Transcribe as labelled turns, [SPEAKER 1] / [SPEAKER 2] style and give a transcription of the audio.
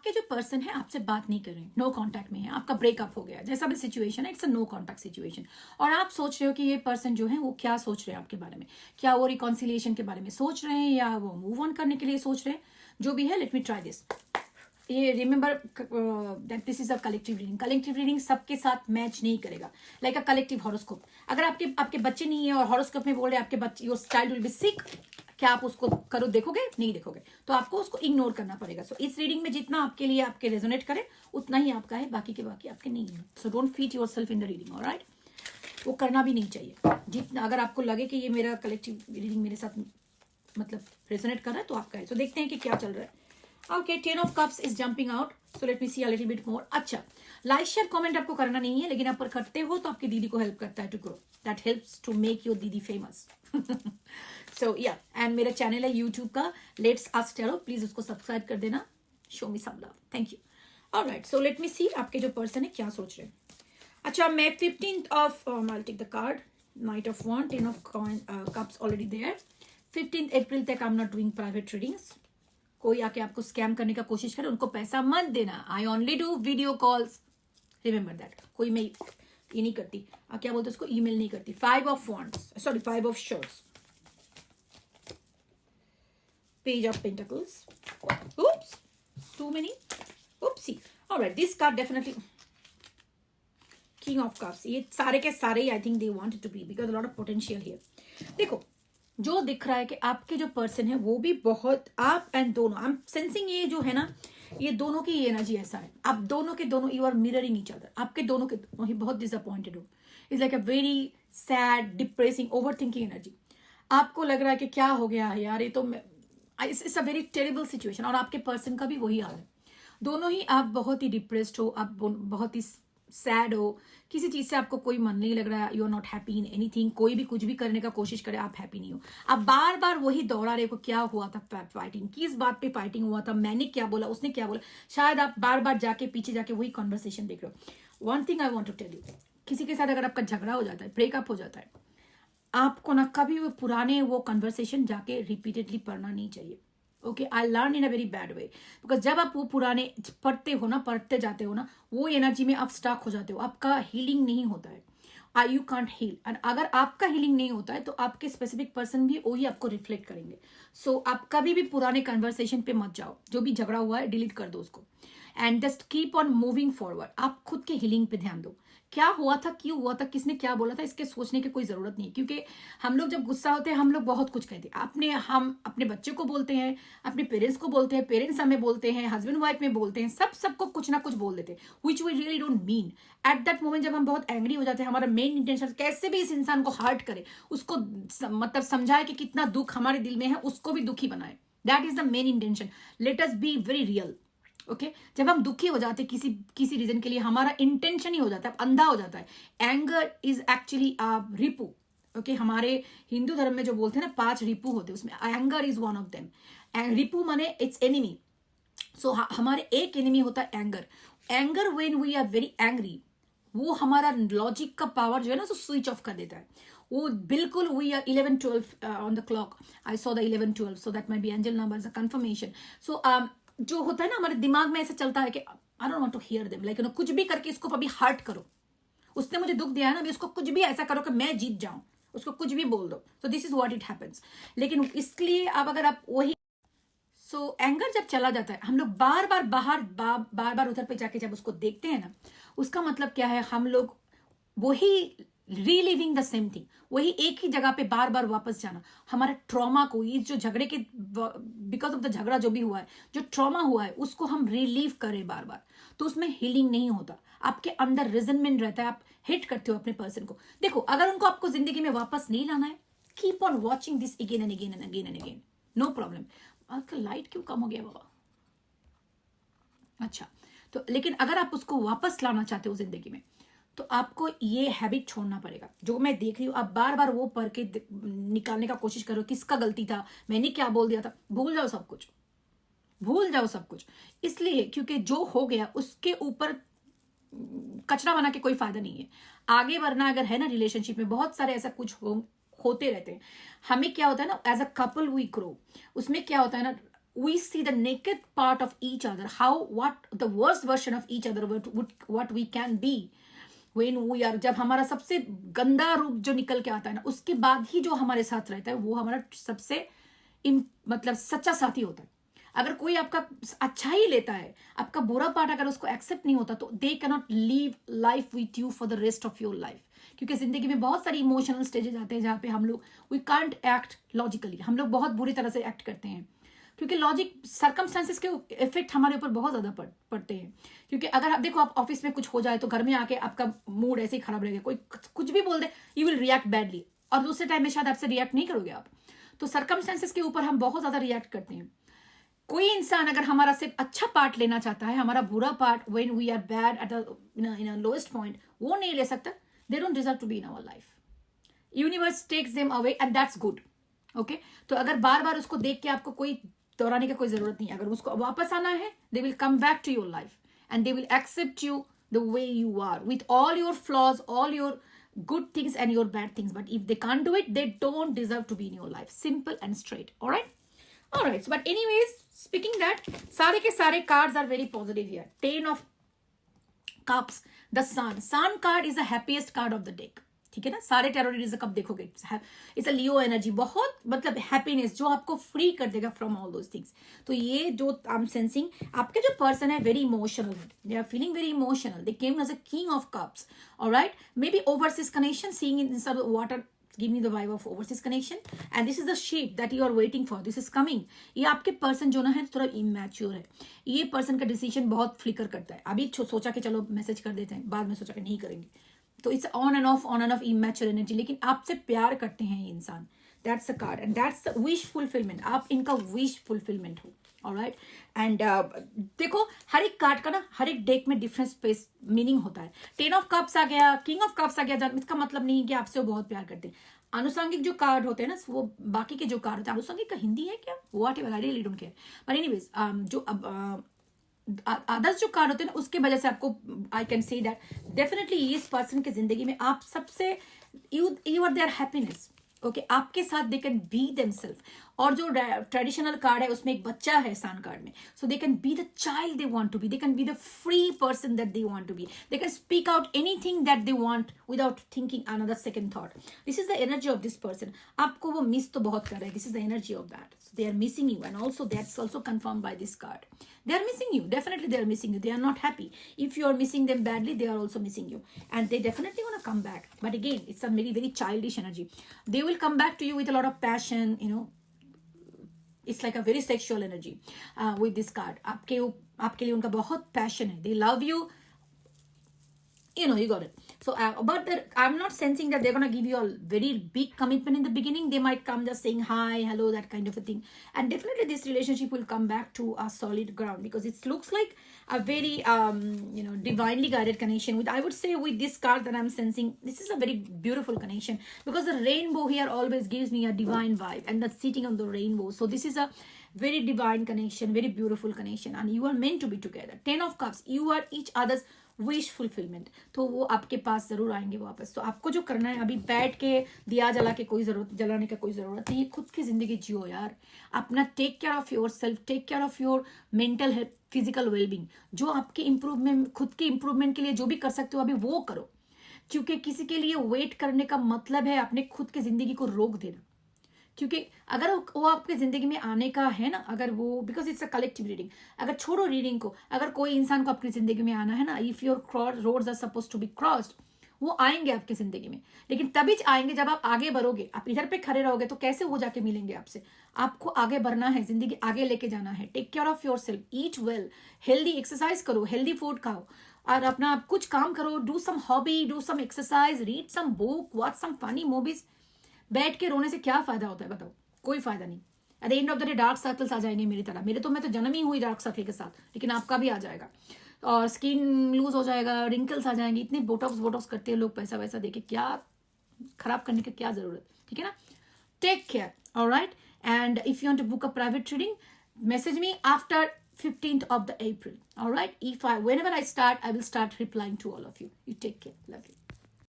[SPEAKER 1] आपके जो पर्सन है आपसे बात नहीं कर रहे हैं, नो कांटेक्ट में है, आपका ब्रेकअप हो गया, जैसा भी सिचुएशन है, it's a no contact situation. और आप सोच रहे हो कि ये पर्सन जो है वो क्या सोच रहे हैं आपके बारे में, क्या वो रिकॉन्सिलिएशन के बारे में सोच रहे हैं या वो मूव ऑन करने के लिए सोच रहे हैं, जो भी है। Let me try this. ये remember that this is a collective reading. Collective reading सबके साथ मैच नहीं करेगा, लाइक अ कलेक्टिव हॉरोस्कोप। अगर आपके बच्चे नहीं है और हॉरोस्कोप में बोल रहे हैं आपके बच्चे योर चाइल्ड विल बी सिक, क्या आप उसको करो देखोगे? नहीं देखोगे, तो आपको उसको इग्नोर करना पड़ेगा। सो इस रीडिंग में जितना आपके लिए आपके रेजोनेट करे उतना ही आपका है, बाकी के बाकी आपके नहीं है। So don't feet your self in the reading, alright? वो करना भी नहीं चाहिए। जितना अगर आपको लगे कि ये मेरा कलेक्टिव रीडिंग मेरे साथ मतलब रेजोनेट कर रहा है तो आपका है। सो देखते हैं कि क्या चल रहा है। Okay, 10 of cups is jumping out, so let me see a little bit more. अच्छा, लाइक शेयर कमेंट आपको करना नहीं है, लेकिन आप पर करते हो तो आपकी दीदी को हेल्प करता है to grow, that helps to make your दीदी फेमस। सो या, एंड मेरा चैनल है यूट्यूब का लेट्स आस्क टैरो, प्लीज उसको सब्सक्राइब कर देना। Show me some love, thank you. Alright, so let me see आपके जो पर्सन है क्या सोच रहे हैं। अच्छा, मैं 15th of I take the card, knight of one, 10 of cups already there. 15 अप्रैल तक I am not doing private readings. कोई आके आपको स्कैम करने का कोशिश करे, उनको पैसा मत देना। I only do video calls, remember that. कोई मैं ये नहीं करती, क्या बोलते उसको, ईमेल नहीं करती। 5 of wands, sorry 5 of shorts, page of pentacles, oops, too many, oopsie. All right, this card definitely king of cups. ये सारे के सारे I think they wanted to be, because lot of potential here. देखो, जो दिख रहा है कि आपके जो पर्सन है वो भी बहुत, आप एंड दोनों, आई एम सेंसिंग ये जो है ना, ये दोनों की एनर्जी ऐसा है, आप दोनों के दोनों you are mirroring each other. आपके दोनों के दोनों ही बहुत डिसअपॉइंटेड हो, it's like a very sad, depressing, over thinking energy. आपको लग रहा है कि क्या हो गया यार, ये तो it's a very terrible situation. और आपके पर्सन का भी वही हाल है, दोनों ही आप बहुत ही डिप्रेस्ड हो, आप बहुत ही सैड हो, किसी चीज से आपको कोई मन नहीं लग रहा है, you are not happy in anything. कोई भी कुछ भी करने का कोशिश करे, आप हैप्पी नहीं हो। आप बार बार वही दोहरा रहे हो, क्या हुआ था फाइटिंग, किस बात पे फाइटिंग हुआ था, मैंने क्या बोला, उसने क्या बोला। शायद आप बार बार जाके पीछे जाके वही कॉन्वर्सेशन देख रहे हो। One thing I want to tell you, किसी के साथ अगर आपका झगड़ा हो जाता है, ब्रेकअप हो जाता है, आपको ना कभी वो पुराने वो कन्वर्सेशन जाके रिपीटेडली पढ़ना नहीं चाहिए। Okay, I learn in a very bad way, because जब आप वो पुराने पढ़ते हो ना, पढ़ते जाते हो ना, वो एनर्जी में आप स्टक हो जाते हो, आपका हीलिंग नहीं होता है। यू कांट हील, एंड अगर आपका हीलिंग नहीं होता है तो आपके स्पेसिफिक पर्सन भी वही आपको रिफ्लेक्ट करेंगे। सो आप कभी भी पुराने कन्वर्सेशन पे मत जाओ, जो भी झगड़ा हुआ है डिलीट कर दो उसको, and just keep on moving forward. आप खुद के हीलिंग पे ध्यान दो, क्या हुआ था, क्यों हुआ था, किसने क्या बोला था, इसके सोचने की कोई जरूरत नहीं है। क्योंकि हम लोग जब गुस्सा होते हैं हम लोग बहुत कुछ कहते हैं, हम अपने बच्चे को बोलते हैं, अपने पेरेंट्स को बोलते हैं, पेरेंट्स हमें बोलते हैं, हस्बैंड वाइफ में बोलते हैं, सबको कुछ ना कुछ बोल देते हैं, which we really don't mean. At that moment जब हम बहुत एंग्री हो जाते हैं, हमारा मेन इंटेंशन कैसे भी इस इंसान को हर्ट करे, उसको मतलब समझाए कि कितना दुख हमारे दिल में है, उसको भी दुखी बनाए। That is the main intention. Let us be very real. Okay, जब हम दुखी हो जाते हैं किसी रीजन के लिए, हमारा इंटेंशन ही हो जाता है, अंधा हो जाता है। Anger is actually Ripu. Okay, हमारे हिंदू धर्म में जो बोलते हैं ना 5 रिपू होते हैं, उसमें anger is one of them. रिपू माने इट्स एनिमी। सो हमारे एक एनिमी होता है anger. Anger when we are very angry, वो हमारा लॉजिक का पावर जो है ना स्विच ऑफ कर देता है। वो बिल्कुल we are 11-12 on the clock, I saw the 11-12, so that may be angel number confirmation. So जो होता है ना हमारे दिमाग में ऐसा चलता है कि I don't want to hear them, like कुछ भी करके इसको अभी हर्ट करो, उसने मुझे दुख दिया है ना, अभी उसको कुछ भी ऐसा करो कि मैं जीत जाऊं, उसको कुछ भी बोल दो। So this is what it happens. लेकिन इसलिए अब अगर आप वही एंगर जब चला जाता है, हम लोग बार बार उधर पे जाके जब उसको देखते हैं ना, उसका मतलब क्या है, हम लोग वही रीलिविंग द सेम थिंग, वही एक ही जगह पे बार बार वापस जाना, हमारे ट्रॉमा को, ये जो झगड़े के बिकॉज ऑफ द झगड़ा जो भी हुआ है, जो ट्रॉमा हुआ है, उसको हम रिलीव करें बार बार, तो उसमें हीलिंग नहीं होता। आपके अंदर रिजनमेंट रहता है, आप हिट करते हो अपने पर्सन को। देखो, अगर उनको आपको जिंदगी में वापस नहीं लाना है, keep on watching this again and again and again and again, no problem. आपका लाइट क्यों कम हो गया बाबा? अच्छा, तो लेकिन अगर आप उसको वापस लाना चाहते हो जिंदगी में, तो आपको ये हैबिट छोड़ना पड़ेगा। जो मैं देख रही हूँ, आप बार बार वो पढ़ के निकालने का कोशिश करो, किसका गलती था, मैंने क्या बोल दिया था, भूल जाओ सब कुछ, भूल जाओ सब कुछ। इसलिए क्योंकि जो हो गया उसके ऊपर कचरा बना के कोई फायदा नहीं है। आगे बढ़ना अगर है ना, रिलेशनशिप में बहुत सारे ऐसा कुछ होते रहते हैं। हमें क्या होता है ना, as a couple we grow, उसमें क्या होता है ना, we see the naked part of each other, what the worst version of each other, what we can be when we are, जब हमारा सबसे गंदा रूप जो निकल के आता है ना, उसके बाद ही जो हमारे साथ रहता है वो हमारा सबसे मतलब सच्चा साथी होता है. अगर कोई आपका अच्छा ही लेता है, आपका बुरा पार्ट अगर उसको एक्सेप्ट नहीं होता, तो they can not leave life with you for the rest of your life. क्योंकि जिंदगी में बहुत सारी इमोशनल स्टेजेस आते हैं जहाँ पे हम लोग वी कांट एक्ट लॉजिकली, हम लोग बहुत बुरी तरह से एक्ट करते हैं, क्योंकि लॉजिक सर्कमस्टेंसेस के इफेक्ट हमारे ऊपर बहुत ज्यादा पड़ते हैं. क्योंकि अगर आप देखो, आप ऑफिस में कुछ हो जाए तो घर में आके आपका मूड ऐसे ही खराब रहेगा. कोई कुछ भी बोल दे, यू विल रिएक्ट बैडली, और दूसरे टाइम में शायद आपसे रिएक्ट नहीं करोगे आप. तो सर्कमस्टेंसेस के ऊपर हम बहुत ज्यादा रिएक्ट करते हैं. कोई इंसान अगर हमारा सिर्फ अच्छा पार्ट लेना चाहता है, हमारा बुरा part when we are bad at in a lowest point, वो नहीं ले सकता. They don't deserve to be in our life. Universe takes them away and that's good. Okay, तो अगर बार बार उसको देख के आपको कोई दोहराने की कोई जरूरत नहीं. अगर उसको वापस आना है, they will come back to your life and they will accept you the way you are with all your flaws, all your good things and your bad things. But if they can't do it, they don't deserve to be in your life. Simple and straight. All right. So, but anyways, speaking that, सारे के सारे cards are very positive here. 10 of cups, the sun card is the happiest card of the deck. ठीक है ना. सारे tarot readers कब देखोगे, it's a Leo energy, बहुत मतलब हैप्पीनेस जो आपको फ्री कर देगा फ्रॉम ऑल दोज थिंग्स. तो ये जो आई एम सेंसिंग, आपके जो पर्सन है very emotional, they are feeling very emotional, they came as a king of cups. Alright, maybe overseas connection, seeing in सब water give me the vibe of overseas connection, and this is the ship that you are waiting for. This is coming. ये आपके person जो ना है थोड़ा immature है. ये person का डिसीजन बहुत फ्लिकर करता है. अभी सोचा कि चलो मैसेज कर देते हैं, बाद में सोचा कि नहीं करेंगे. तो it's on end of immature energy, लेकिन आपसे प्यार करते हैं ये इंसान. That's the card and that's the wish fulfilment. आप इनका विश फुलफिलमेंट हो. ऑलराइट, एंड देखो हर एक कार्ड का ना, हर एक डेक में डिफरेंट स्पेस मीनिंग होता है. 10 ऑफ कप्स आ गया, किंग ऑफ कप्स आ गया, इसका मतलब नहीं कि आपसे वो बहुत प्यार करते हैं. अनुषंगिक जो कार्ड होते हैं ना, वो बाकी के जो कार्ड होते हैं, अनुषंगिक का हिंदी है क्या, whatever, I really don't care. But anyways, जो अदर्स जो कार्ड होते हैं ना, उसके वजह से आपको I can say that definitely इस पर्सन के जिंदगी में आप सबसे you are their happiness. Okay, आपके साथ दे कैन बी देमसेल्फ. और जो ट्रेडिशनल कार्ड है उसमें एक बच्चा है सान कार्ड में, so they can be the child they want to be, they can be the free person that they want to be, they can speak out anything that they want without thinking another second thought. This is the energy of this person. आपको वो miss तो बहुत कर रहे हैं. This is the energy of that. They are missing you, and also that's also confirm by this card. They are missing you. Definitely they are missing you. They are not happy. If you are missing them badly, they are also missing you. And they definitely want to come back. But again, it's a very, very childish energy. They will come back to you with a lot of passion, you know. It's like a very sexual energy with this card. आपके लिए उनका बहुत passion है. They love you. You know, you got it. So, but I'm not sensing that they're going to give you a very big commitment in the beginning. They might come just saying hi, hello, that kind of a thing. And definitely this relationship will come back to a solid ground, because it looks like a very, divinely guided connection. I would say with this card that I'm sensing, this is a very beautiful connection, because the rainbow here always gives me a divine vibe, and that's sitting on the rainbow. So this is a very divine connection, very beautiful connection, and you are meant to be together. 10 of Cups, you are each other's wish fulfilment. तो वो आपके पास जरूर आएंगे वापस. तो आपको जो करना है, अभी बैठ के दिया जलाने का कोई जरूरत नहीं है. खुद की जिंदगी जियो यार. अपना take care of yourself, take care of your mental health, physical wellbeing. जो आपके इम्प्रूवमेंट, खुद के इम्प्रूवमेंट के लिए जो भी कर सकते हो अभी वो करो. क्योंकि किसी के लिए वेट करने का मतलब है अपने खुद की जिंदगी को रोक देना. क्योंकि अगर वो आपके जिंदगी में आने का है ना, अगर वो, because it's a collective reading, अगर छोड़ो रीडिंग को, अगर कोई इंसान को अपनी जिंदगी में आना है ना, if your roads are suppose to be crossed, वो आएंगे आपकी जिंदगी में. लेकिन तभी आएंगे जब आप आगे बढ़ोगे. आप इधर पे खड़े रहोगे तो कैसे वो जाके मिलेंगे आपसे. आपको आगे बढ़ना है, जिंदगी आगे लेके जाना है. Take care of yourself, eat well, healthy exercise करो, हेल्दी फूड खाओ, और अपना कुछ काम करो. Do some hobby, do some exercise, read some book, watch some funny movies. बैठ के रोने से क्या फायदा होता है बताओ. कोई फायदा नहीं. At the end of the day dark circles आ जाएंगे मेरी तरह. मैं तो जन्म ही हुई डार्क सर्कल के साथ, लेकिन आपका भी आ जाएगा. और स्किन लूज हो जाएगा, रिंकल्स आ जाएंगे. इतने बोटॉक्स करते हैं लोग पैसा वैसा देके. क्या खराब करने की क्या जरूरत. ठीक है ना. Take care. Alright, and if you want to book a private reading, message me after 15th of the April. All right, whenever I start, I will start replying to all of you. You take care. Love you.